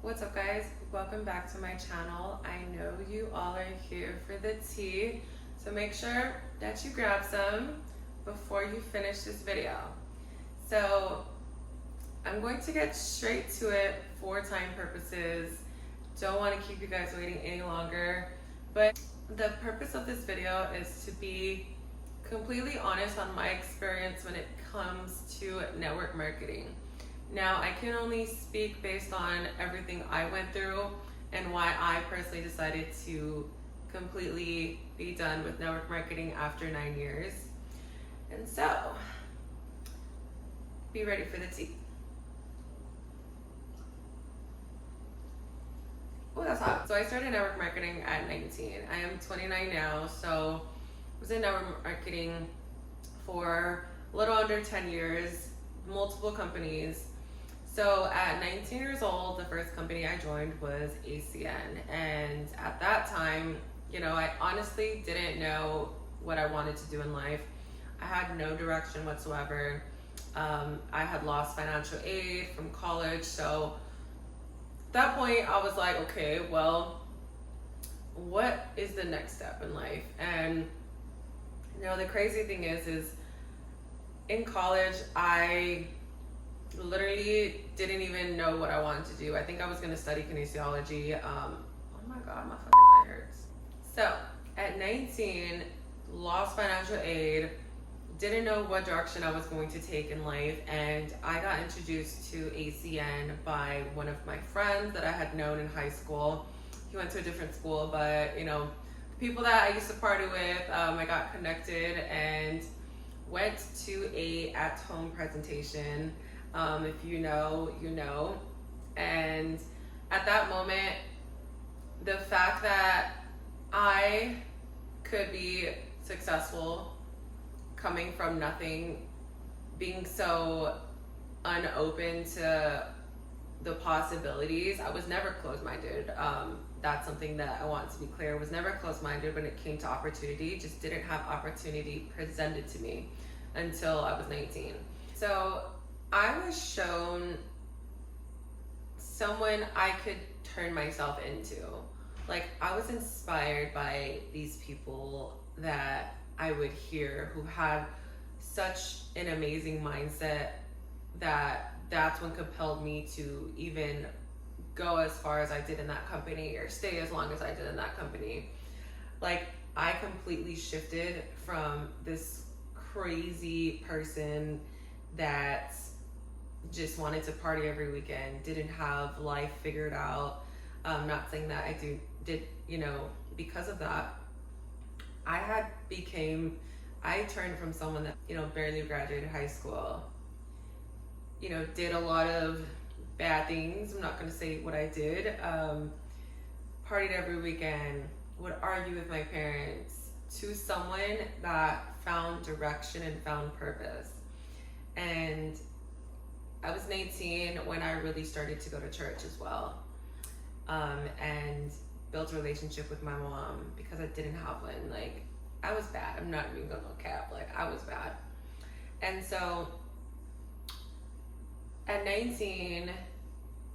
What's up, guys? Welcome back to my channel. I know you all are here for the tea, so make sure that you grab some before you finish this video. So I'm going to get straight to it for time purposes. Don't want to keep you guys waiting any longer, but the purpose of this video is to be completely honest on my experience when it comes to network marketing. Now, I can only speak based on everything I went through and why I personally decided to completely be done with network marketing after 9 years. And so, be ready for the tea. Oh, that's hot. So I started network marketing at 19. I am 29 now, so I was in network marketing for a little under 10 years, multiple companies. So at 19 years old, the first company I joined was ACN. And at that time, I honestly didn't know what I wanted to do in life. I had no direction whatsoever. I had lost financial aid from college. So at that point, I was like, okay, well, what is the next step in life? And, the crazy thing is in college, I literally didn't even know what I wanted to do. I think I was going to study kinesiology. Oh my God, my fucking head hurts. So at 19, lost financial aid, didn't know what direction I was going to take in life, and I got introduced to ACN by one of my friends that I had known in high school. He went to a different school, but the people that I used to party with, I got connected and went to a at-home presentation. If you know, you know. And at that moment, the fact that I could be successful coming from nothing, being so unopen to the possibilities, I was never closed-minded. That's something that I want to be clear. I was never closed-minded when it came to opportunity, just didn't have opportunity presented to me until I was 19. So I was shown someone I could turn myself into. Like, I was inspired by these people that I would hear who had such an amazing mindset that's what compelled me to even go as far as I did in that company or stay as long as I did in that company. Like, I completely shifted from this crazy person that just wanted to party every weekend, didn't have life figured out. Not saying that I did, because of that, I turned from someone that, barely graduated high school, did a lot of bad things. I'm not going to say what I did. Partied every weekend, would argue with my parents, to someone that found direction and found purpose. And I was 19 when I really started to go to church as well, and built a relationship with my mom because I didn't have one. Like, I was bad. I'm not even gonna cap. Like, I was bad. And so at 19,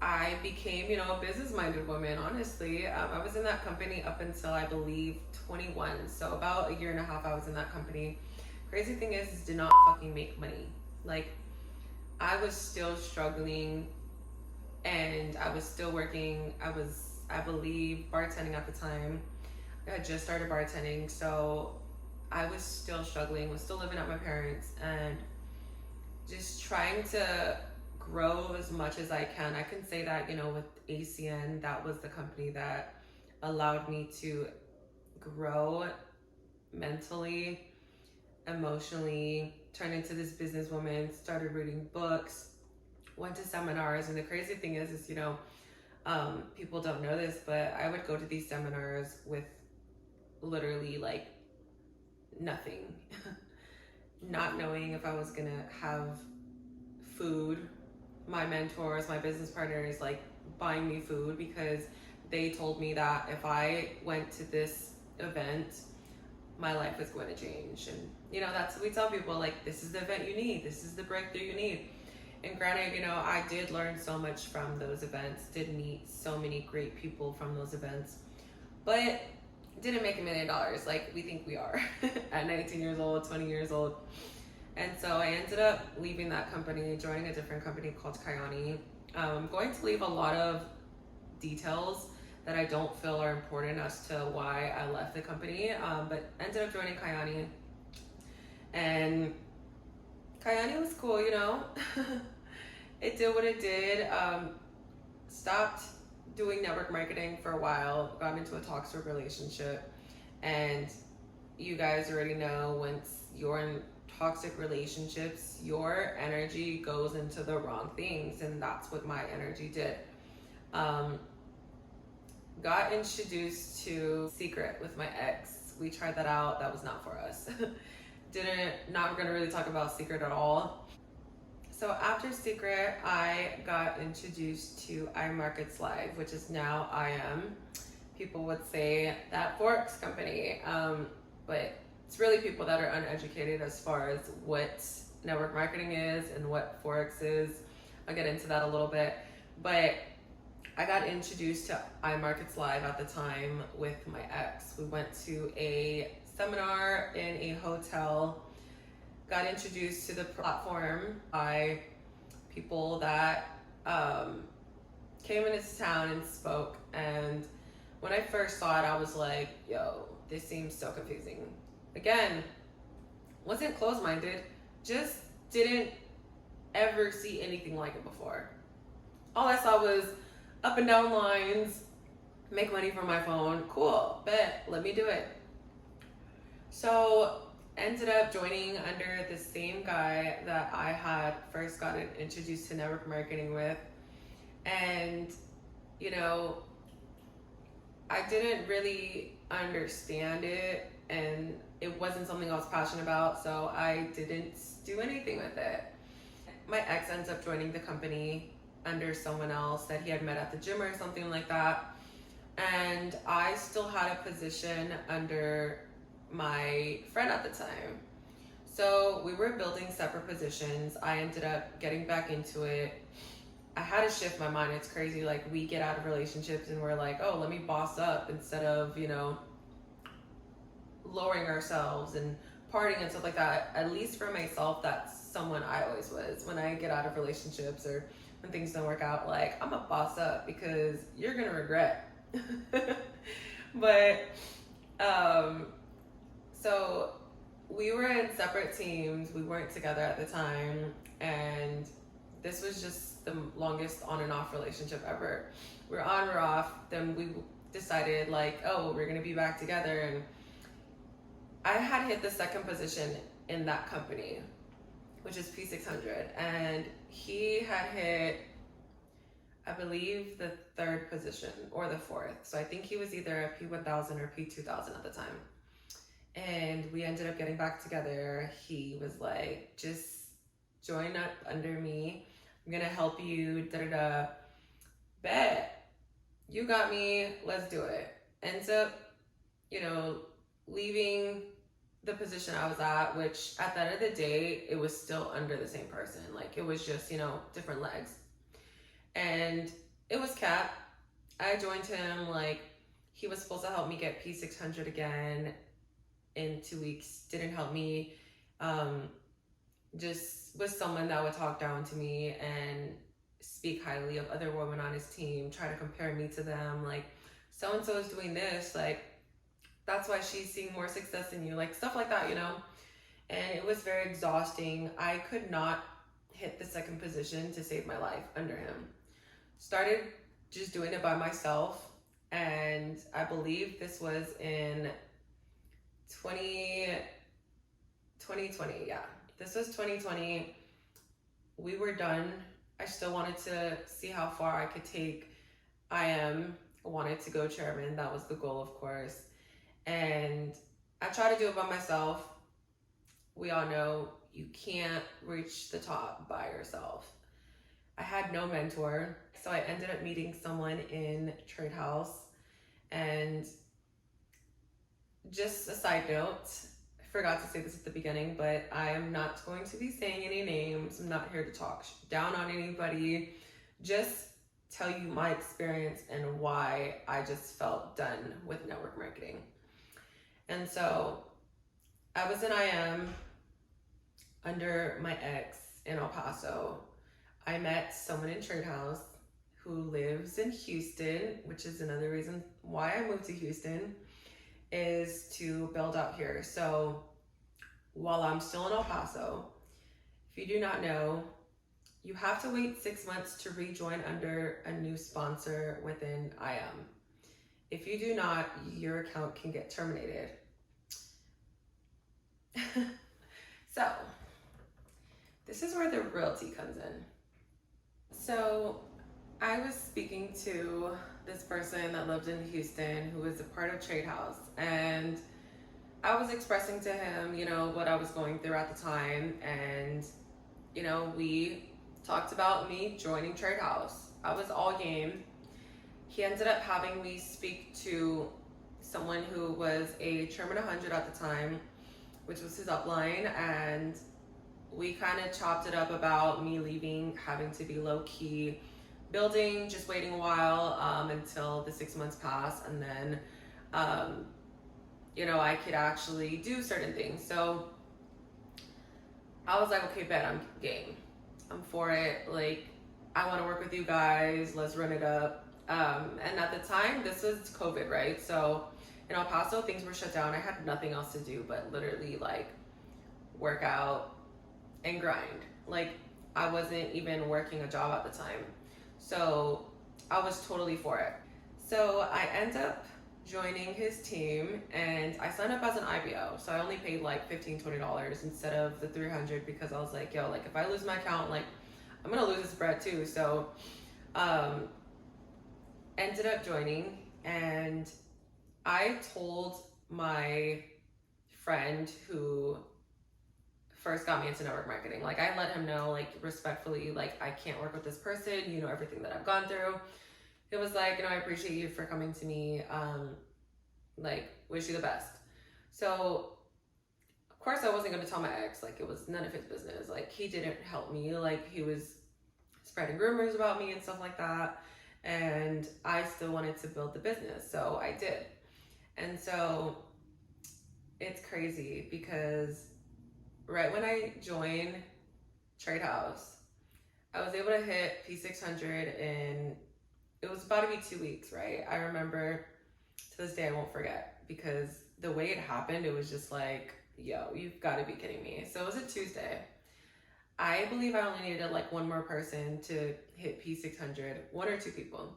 I became, a business-minded woman, honestly. I was in that company up until, I believe, 21. So about a year and a half I was in that company. Crazy thing is did not fucking make money. Like, I was still struggling and I was still working. I was, I believe, bartending at the time. I had just started bartending, so I was still struggling, was still living at my parents, and just trying to grow as much as I can. I can say that, with ACN, that was the company that allowed me to grow mentally, emotionally, turned into this businesswoman, started reading books, went to seminars. And the crazy thing is people don't know this, but I would go to these seminars with literally like nothing, not knowing if I was gonna have food. My mentors, my business partners, like, buying me food because they told me that if I went to this event, my life was going to change. And that's what we tell people, like, this is the event you need, this is the breakthrough you need. And granted, I did learn so much from those events, did meet so many great people from those events, but didn't make $1 million like we think we are at 19 years old, 20 years old. And so I ended up leaving that company, joining a different company called Kyani. I'm going to leave a lot of details that I don't feel are important as to why I left the company, but ended up joining Kyani. And Kyani was cool, It did what it did. Stopped doing network marketing for a while, got into a toxic relationship. And you guys already know, once you're in toxic relationships, your energy goes into the wrong things. And that's what my energy did. Got introduced to Secret with my ex. We tried that out. That was not for us. Not gonna really talk about Secret at all. So after Secret, I got introduced to iMarkets Live, which is now IM. People would say that Forex company, but it's really people that are uneducated as far as what network marketing is and what Forex is. I'll get into that a little bit, but I got introduced to iMarkets Live at the time with my ex. We went to a seminar in a hotel, got introduced to the platform by people that came into town and spoke. And when I first saw it, I was like, yo, this seems so confusing. Again, wasn't closed-minded, just didn't ever see anything like it before. All I saw was up and down lines, make money from my phone. Cool, bet, let me do it. So ended up joining under the same guy that I had first gotten introduced to network marketing with. And, I didn't really understand it, and it wasn't something I was passionate about, so I didn't do anything with it. My ex ends up joining the company under someone else that he had met at the gym or something like that. And I still had a position under my friend at the time. So we were building separate positions. I ended up getting back into it. I had to shift my mind. It's crazy. Like, we get out of relationships and we're like, oh, let me boss up instead of, lowering ourselves and partying and stuff like that. At least for myself, that's someone I always was. When I get out of relationships or when things don't work out, like, I'm a boss up because you're gonna regret. But so we were in separate teams. We weren't together at the time, and this was just the longest on and off relationship ever. We're on, we're off. Then we decided, like, oh, we're gonna be back together. And I had hit the second position in that company, which is P600, and he had hit, I believe, the third position or the fourth. So I think he was either a P1000 or P2000 at the time. And we ended up getting back together. He was like, just join up under me. I'm gonna help you, da-da-da. Bet. You got me, let's do it. Ends up, leaving the position I was at, which at the end of the day, it was still under the same person. Like, it was just, different legs. And it was Cap. I joined him, like, he was supposed to help me get P600 again in 2 weeks. Didn't help me. Just was someone that would talk down to me and speak highly of other women on his team, try to compare me to them. Like, so-and-so is doing this. Like, that's why she's seeing more success than you. Like, stuff like that, And it was very exhausting. I could not hit the second position to save my life under him. Started just doing it by myself. And I believe this was in 2020, yeah. This was 2020. We were done. I still wanted to see how far I could take IM. I wanted to go chairman. That was the goal, of course. And I tried to do it by myself. We all know you can't reach the top by yourself. I had no mentor. So I ended up meeting someone in Trade House. And just a side note, forgot to say this at the beginning, but I am not going to be saying any names. I'm not here to talk down on anybody. Just tell you my experience and why I just felt done with network marketing. And so I was in IM under my ex in El Paso. I met someone in Trade House who lives in Houston, which is another reason why I moved to Houston, is to build out here. So while I'm still in El Paso, if you do not know, you have to wait 6 months to rejoin under a new sponsor within IM. If you do not, your account can get terminated. So this is where the realty comes in. So I was speaking to this person that lived in Houston who was a part of Trade House, and I was expressing to him, you know, what I was going through at the time, and you know, we talked about me joining Trade House. I was all game. He ended up having me speak to someone who was a Chairman 100 at the time, which was his upline, and we kind of chopped it up about me leaving, having to be low key, building, just waiting a while until the 6 months pass, and then you know, I could actually do certain things. So I was like, okay, bet, I'm game. I'm for it. Like, I want to work with you guys. Let's run it up. And at the time, this was COVID, right? So in El Paso, things were shut down. I had nothing else to do but literally like work out and grind. Like, I wasn't even working a job at the time. So I was totally for it. So I end up joining his team, and I signed up as an IBO. So I only paid like $15-$20 instead of the $300, because I was like, yo, like if I lose my account, like I'm gonna lose this bread too. So ended up joining, and I told my friend who first got me into network marketing, like I let him know, like respectfully, like I can't work with this person, you know, everything that I've gone through. It was like, you know, I appreciate you for coming to me, like wish you the best. So of course I wasn't going to tell my ex, like it was none of his business. Like he didn't help me, like he was spreading rumors about me and stuff like that, and I still wanted to build the business, so I did. And so it's crazy because right when I joined Trade House, I was able to hit P600 in, it was about to be 2 weeks, right? I remember to this day, I won't forget, because the way it happened, it was just like, yo, you've got to be kidding me. So it was a Tuesday. I believe I only needed like one more person to hit P600, one or two people.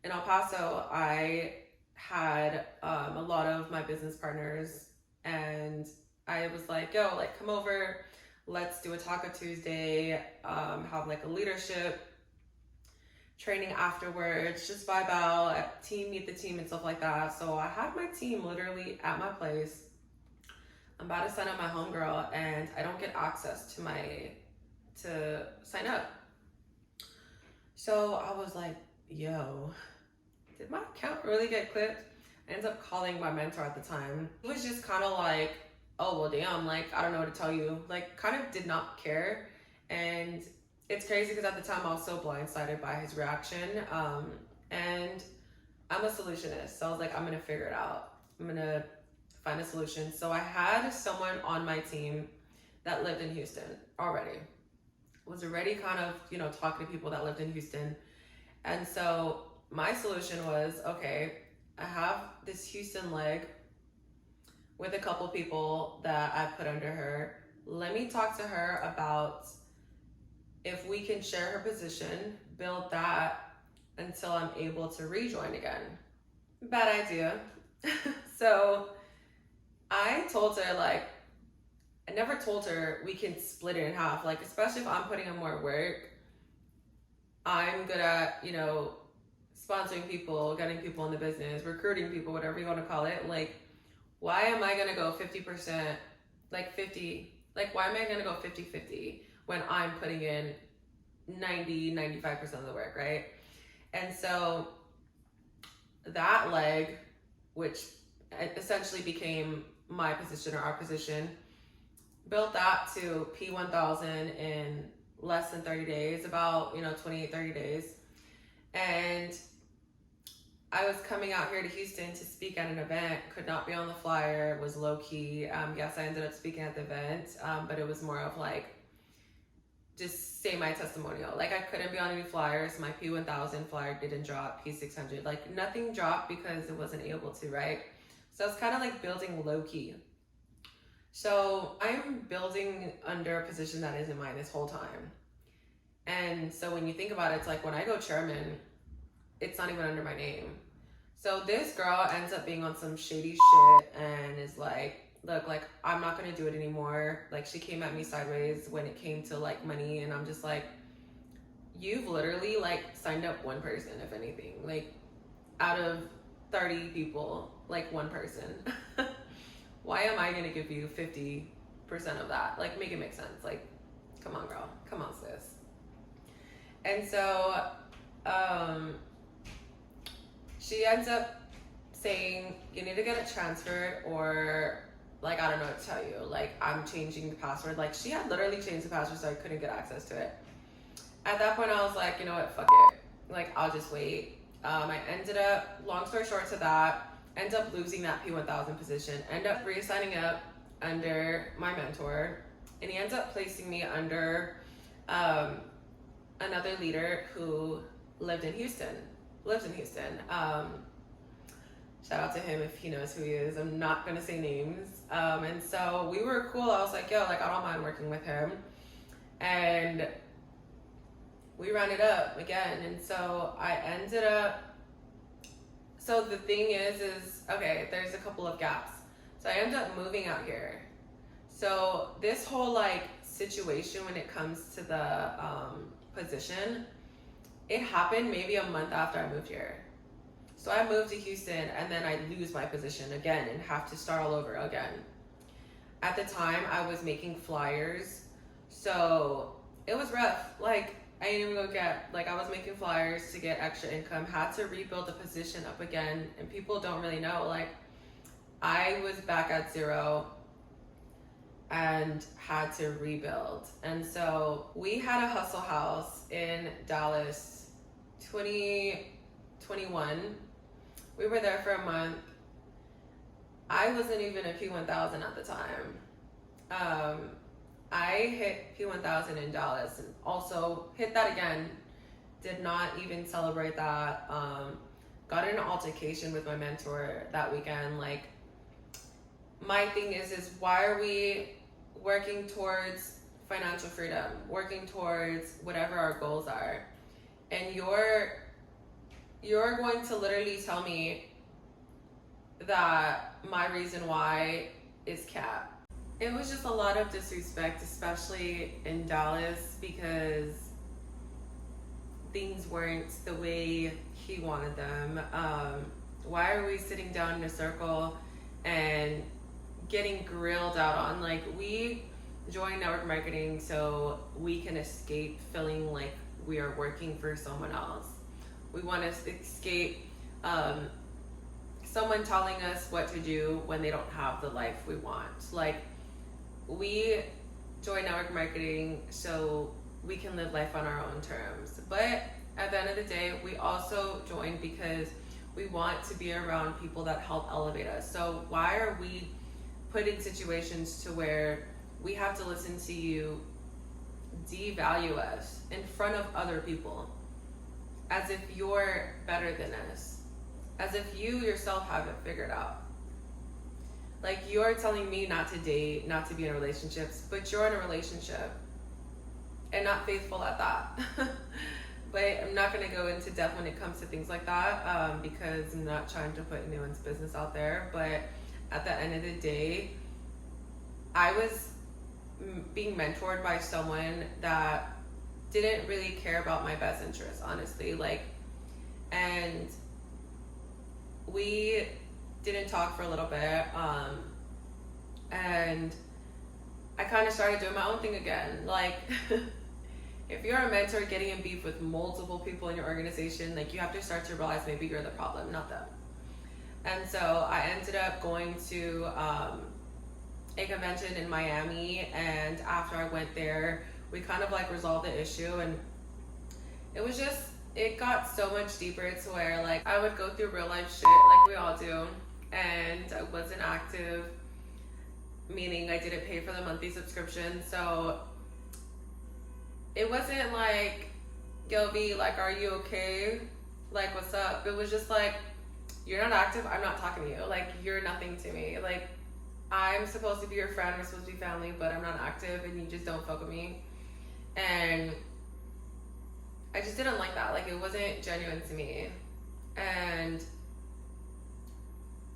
In El Paso, I had a lot of my business partners, and I was like, yo, like come over, let's do a Taco Tuesday, have like a leadership training afterwards, just vibe out, team, meet the team and stuff like that. So I had my team literally at my place. I'm about to sign up my homegirl, and I don't get access to sign up. So I was like, yo, did my account really get clipped? I ended up calling my mentor at the time. He was just kind of like, oh, well, damn, like, I don't know what to tell you. Like, kind of did not care. And it's crazy because at the time I was so blindsided by his reaction. And I'm a solutionist. So I was like, I'm going to figure it out. I'm going to find a solution. So I had someone on my team that lived in Houston already. Was already kind of, you know, talking to people that lived in Houston. And so my solution was, okay, I have this Houston leg with a couple people that I put under her. Let me talk to her about if we can share her position, build that until I'm able to rejoin again. Bad idea. So I told her, like, I never told her we can split it in half. Like, especially if I'm putting in more work, I'm good at, you know, sponsoring people, getting people in the business, recruiting people, whatever you want to call it. Like, why am I going to go 50%, like 50, like, why am I going to go 50-50 when I'm putting in 95% of the work, right? And so that leg, which essentially became my position or our position. Built that to P1000 in less than 30 days, about 28, 30 days. And I was coming out here to Houston to speak at an event, could not be on the flyer, was low key. Yes, I ended up speaking at the event, but it was more of like, just say my testimonial. Like, I couldn't be on any flyers. My P1000 flyer didn't drop, P600, like nothing dropped because it wasn't able to, right? So it's kind of like building low key. So I'm building under a position that isn't mine this whole time. And so when you think about it, it's like when I go chairman, it's not even under my name. So this girl ends up being on some shady shit and is like, look, like, I'm not gonna do it anymore. Like, she came at me sideways when it came to like money, and I'm just like, you've literally like signed up one person, if anything, like out of 30 people, like one person. Why am I gonna give you 50% of that? Like, make it make sense. Like, come on, girl, come on, sis. And so she ends up saying, you need to get it transferred, or like, I don't know what to tell you. Like, I'm changing the password. Like, she had literally changed the password so I couldn't get access to it. At that point, I was like, you know what, fuck it. Like, I'll just wait. I ended up, long story short to that, end up losing that P1000 position, end up reassigning up under my mentor, and he ends up placing me under another leader who lives in Houston. Shout out to him if he knows who he is. I'm not gonna say names. And so we were cool. I was like, yo, like, I don't mind working with him. And we ran it up again. And so I ended up, so the thing is okay, there's a couple of gaps. So I ended up moving out here. So this whole like situation when it comes to the position, it happened maybe a month after I moved here. So I moved to Houston, and then I lose my position again and have to start all over again. At the time, I was making flyers, so it was rough. Like, I didn't even go get, like, I was making flyers to get extra income, had to rebuild the position up again, and people don't really know, like, I was back at zero and had to rebuild. And so we had a hustle house in Dallas 2021. We were there for a month. I wasn't even a P1000 at the time. I hit P1000 in Dallas and also hit that again. Did not even celebrate that. Got in an altercation with my mentor that weekend. Like, my thing is why are we working towards financial freedom, working towards whatever our goals are, and you're going to literally tell me that my reason why is cap. It was just a lot of disrespect, especially in Dallas, because things weren't the way he wanted them. Why are we sitting down in a circle and getting grilled out on? Like, we join network marketing so we can escape feeling like we are working for someone else. We want to escape someone telling us what to do when they don't have the life we want. Like, we join network marketing so we can live life on our own terms. But at the end of the day, we also join because we want to be around people that help elevate us. So why are we put in situations to where we have to listen to you devalue us in front of other people, as if you're better than us, as if you yourself haven't figured out? Like, you're telling me not to date, not to be in relationships, but you're in a relationship and not faithful at that. But I'm not going to go into depth when it comes to things like that, because I'm not trying to put anyone's business out there. But at the end of the day, I was being mentored by someone that didn't really care about my best interest, honestly. Like, and we didn't talk for a little bit, and I kind of started doing my own thing again. Like, if you're a mentor getting in beef with multiple people in your organization, like, you have to start to realize maybe you're the problem, not them. And so I ended up going to a convention in Miami, and after I went there, we kind of like resolved the issue, and it was just, it got so much deeper to where like I would go through real life shit like we all do, and I wasn't active, meaning I didn't pay for the monthly subscription. So it wasn't like, yo V, like, are you okay? Like, what's up? It was just like, you're not active, I'm not talking to you. Like, you're nothing to me. Like, I'm supposed to be your friend, we're supposed to be family, but I'm not active and you just don't fuck with me. And I just didn't like that. Like, it wasn't genuine to me. And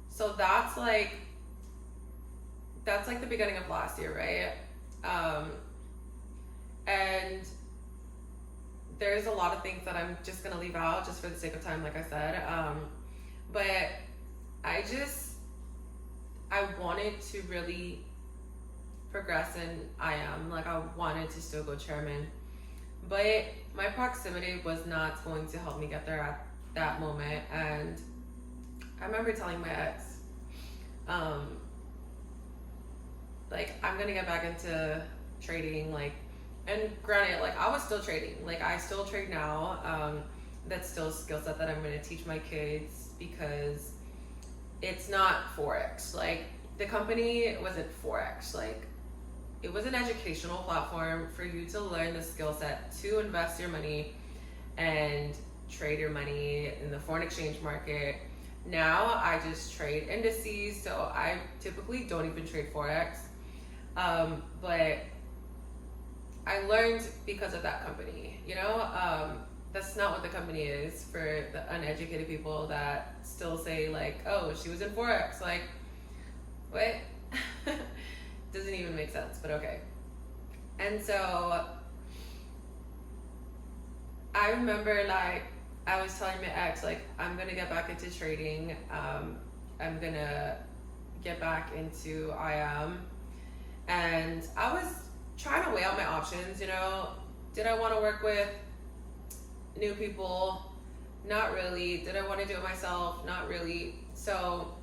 so that's like the beginning of last year, right? And there's a lot of things that I'm just gonna leave out just for the sake of time, like I said. But I wanted to really progress in IM. Like, I wanted to still go chairman. But my proximity was not going to help me get there at that moment. And I remember telling my ex, like, I'm gonna get back into trading, like, and granted, like, I was still trading. Like, I still trade now. That's still a skill set that I'm gonna teach my kids, because it's not Forex. Like, the company wasn't Forex. Like, it was an educational platform for you to learn the skill set to invest your money and trade your money in the foreign exchange market. Now I just trade indices, so I typically don't even trade Forex. But I learned because of that company, you know? That's not what the company is for the uneducated people that still say like, oh, she was in Forex. Like, what? Doesn't even make sense, but okay. And so I remember, like, I was telling my ex, like, I'm gonna get back into trading. I'm gonna get back into IM. And I was trying to weigh out my options, you know. Did I want to work with new people? Not really. Did I want to do it myself? Not really. So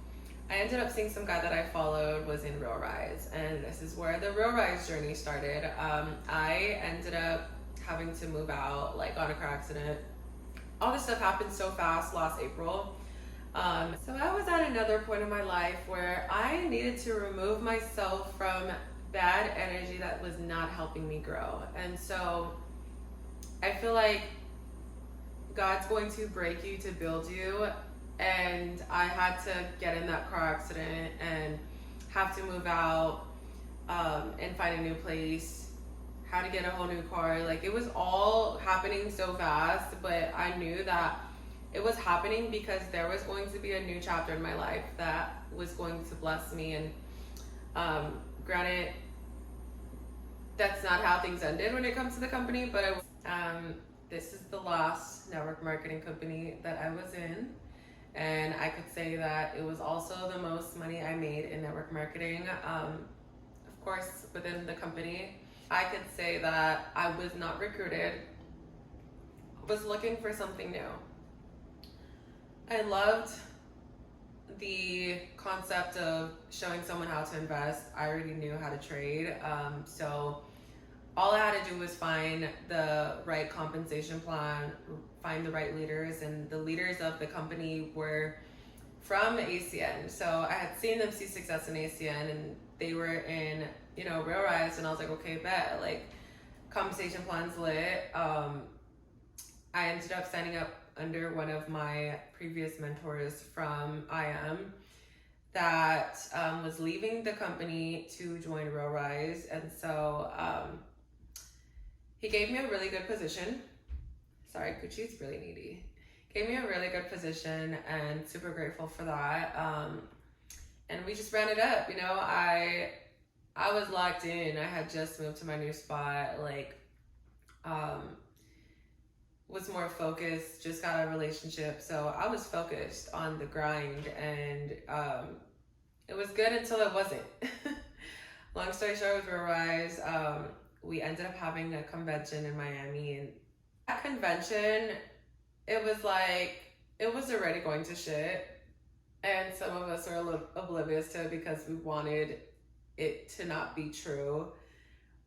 I ended up seeing some guy that I followed was in Real Rise, and this is where the Real Rise journey started. I ended up having to move out, like, on a car accident. All this stuff happened so fast last April. So I was at another point in my life where I needed to remove myself from bad energy that was not helping me grow. And so I feel like God's going to break you to build you. And I had to get in that car accident and have to move out, and find a new place, how to get a whole new car. Like, it was all happening so fast, but I knew that it was happening because there was going to be a new chapter in my life that was going to bless me. And granted, that's not how things ended when it comes to the company, but this is the last network marketing company that I was in. And I could say that it was also the most money I made in network marketing. Of course, within the company, I could say that I was not recruited, was looking for something new. I loved the concept of showing someone how to invest. I already knew how to trade. So all I had to do was find the right compensation plan, find the right leaders, and the leaders of the company were from ACN. So I had seen them see success in ACN, and they were in, you know, Real Rise, and I was like, okay, bet, like, compensation plan's lit. I ended up signing up under one of my previous mentors from IM that was leaving the company to join Real Rise. And so he gave me a really good position. Sorry, Gucci's really needy. Gave me a really good position, and super grateful for that. And we just ran it up, you know. I was locked in. I had just moved to my new spot, like, was more focused, just got a relationship. So I was focused on the grind, and it was good until it wasn't. Long story short, with Real Rise, we ended up having a convention in Miami, and that convention, it was like, it was already going to shit, and some of us were a little oblivious to it because we wanted it to not be true.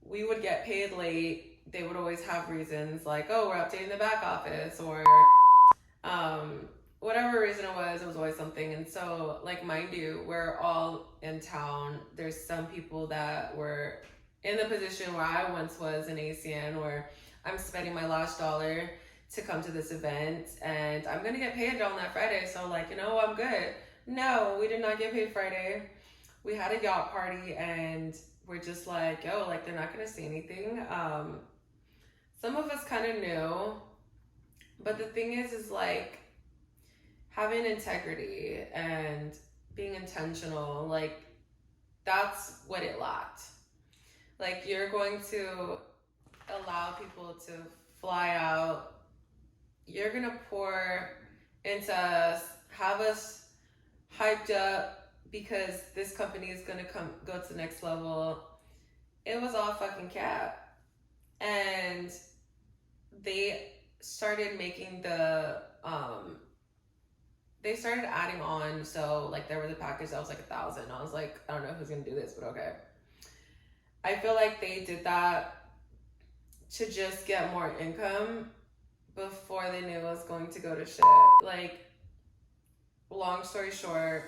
We would get paid late. They would always have reasons like, oh, we're updating the back office, or whatever reason it was always something. And so, like, mind you, we're all in town. There's some people that were in the position where I once was in ACN, where I'm spending my last dollar to come to this event and I'm gonna get paid on that Friday. So, like, I'm good. No, we did not get paid Friday. We had a yacht party and we're just like, yo, like, they're not gonna say anything. Some of us kind of knew, but the thing is like, having integrity and being intentional, like, that's what it lacked. Like, you're going to allow people to fly out. You're gonna pour into us, have us hyped up because this company is gonna go to the next level. It was all fucking cap. And they started making they started adding on. So, like, there was a package that was like 1,000. I was like, I don't know who's gonna do this, but okay. I feel like they did that to just get more income before they knew it was going to go to shit. Like, long story short,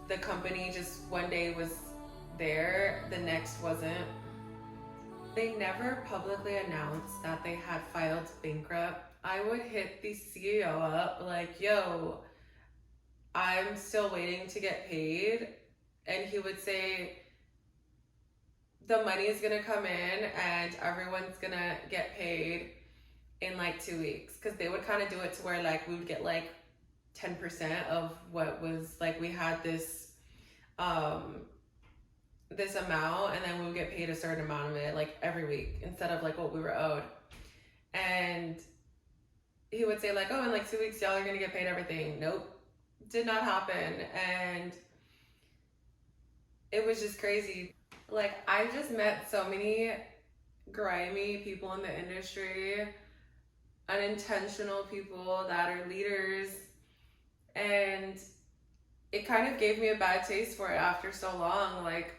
the company just one day was there, the next wasn't. They never publicly announced that they had filed bankrupt. I would hit the CEO up like, yo, I'm still waiting to get paid. And he would say, the money is gonna come in and everyone's gonna get paid in like 2 weeks. Cause they would kind of do it to where like we would get like 10% of what was like, we had this this amount, and then we would get paid a certain amount of it like every week instead of like what we were owed. And he would say like, oh, in like 2 weeks y'all are gonna get paid everything. Nope, did not happen. And it was just crazy. Like, I just met so many grimy people in the industry, unintentional people that are leaders, and it kind of gave me a bad taste for it after so long. Like,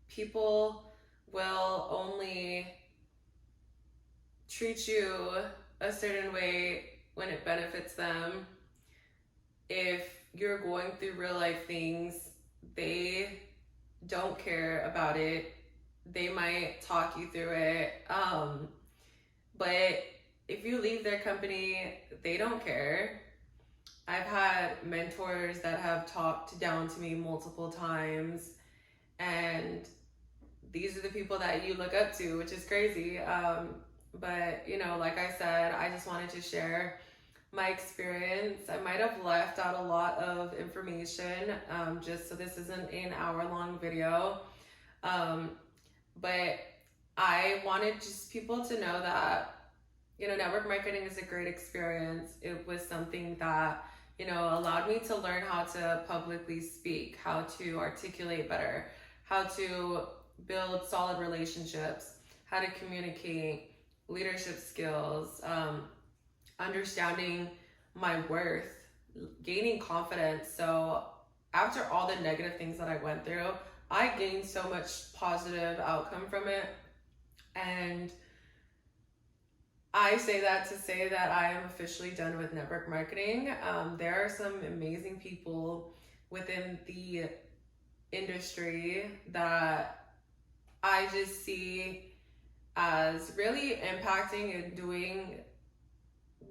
people will only treat you a certain way when it benefits them. If you're going through real life things, they don't care about it. They might talk you through it. But if you leave their company, they don't care. I've had mentors that have talked down to me multiple times, and these are the people that you look up to, which is crazy. But like I said, I just wanted to share my experience. I might have left out a lot of information, just so this isn't an hour-long video. But I wanted just people to know that, network marketing is a great experience. It was something that, allowed me to learn how to publicly speak, how to articulate better, how to build solid relationships, how to communicate, leadership skills, understanding my worth, gaining confidence. So after all the negative things that I went through, I gained so much positive outcome from it. And I say that to say that I am officially done with network marketing. There are some amazing people within the industry that I just see as really impacting and doing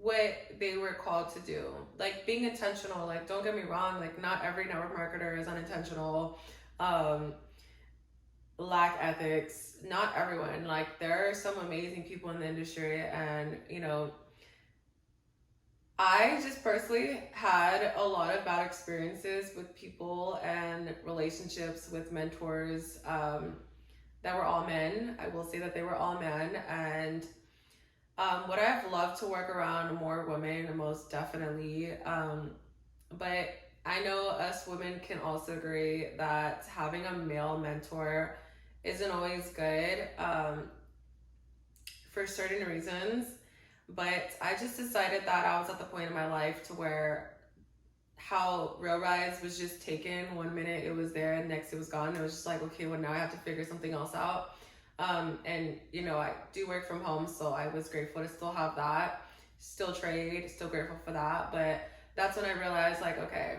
what they were called to do. Like, being intentional. Like, don't get me wrong, like, not every network marketer is unintentional, lack ethics. Not everyone. Like, there are some amazing people in the industry, and I just personally had a lot of bad experiences with people and relationships with mentors that were all men. I will say that they were all men. And would I have loved to work around more women? Most definitely. But I know us women can also agree that having a male mentor isn't always good for certain reasons. But I just decided that I was at the point in my life to where how Real Rise was just taken. One minute it was there and next it was gone. It was just like, okay, well now I have to figure something else out. And you know, I do work from home, so I was grateful to still have that. Still trade, still grateful for that. But that's when I realized, like, okay,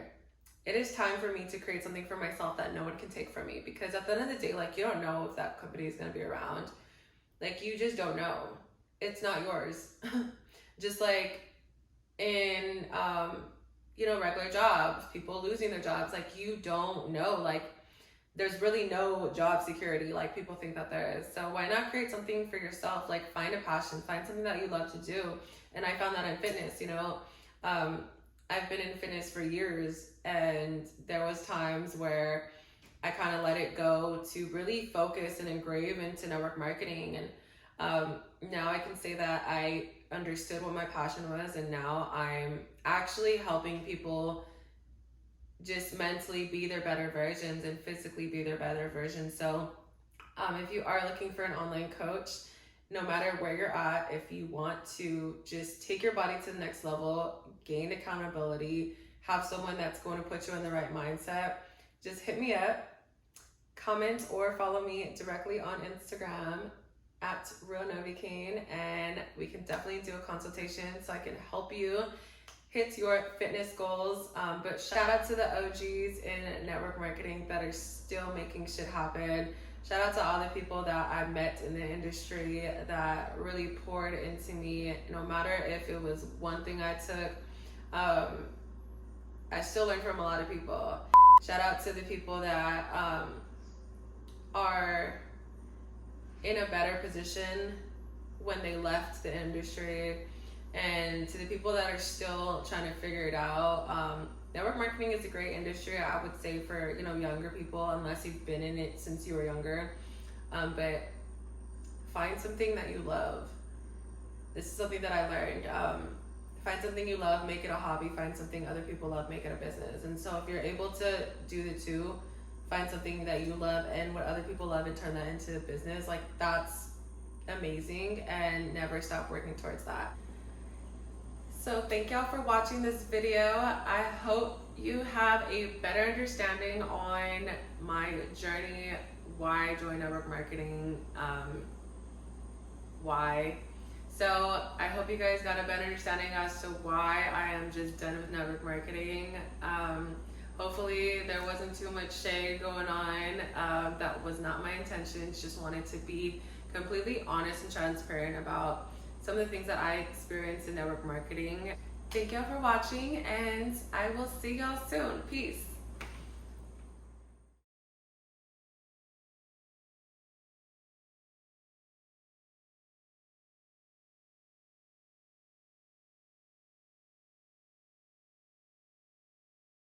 it is time for me to create something for myself that no one can take from me. Because at the end of the day, like, you don't know if that company is going to be around. Like, you just don't know. It's not yours. Just like in, you know, regular jobs, people losing their jobs, like, you don't know. Like, there's really no job security like people think that there is. So why not create something for yourself? Like, find a passion, find something that you love to do. And I found that in fitness, you know. I've been in fitness for years, and there was times where I kind of let it go to really focus and engrave into network marketing. And now I can say that I understood what my passion was, and now I'm actually helping people just mentally be their better versions and physically be their better versions. So if you are looking for an online coach, no matter where you're at, if you want to just take your body to the next level, gain accountability, have someone that's going to put you in the right mindset, just hit me up, comment or follow me directly on Instagram at Real Novocaine, and we can definitely do a consultation so I can help you hit your fitness goals. But shout out to the OGs in network marketing that are still making shit happen. Shout out to all the people that I met in the industry that really poured into me. No matter if it was one thing I took, I still learn from a lot of people. Shout out to the people that are in a better position when they left the industry, and to the people that are still trying to figure it out. Network marketing is a great industry, I would say, for, you know, younger people, unless you've been in it since you were younger. But find something that you love. This is something that I learned. Find something you love, make it a hobby. Find something other people love, make it a business. And so if you're able to do the two, find something that you love and what other people love and turn that into a business, like, that's amazing, and never stop working towards that. So thank y'all for watching this video. I hope you have a better understanding on my journey, why I joined network marketing, why. So I hope you guys got a better understanding as to why I am just done with network marketing. Hopefully there wasn't too much shade going on. That was not my intentions. Just wanted to be completely honest and transparent about some of the things that I experienced in network marketing. Thank y'all for watching, and I will see y'all soon. Peace.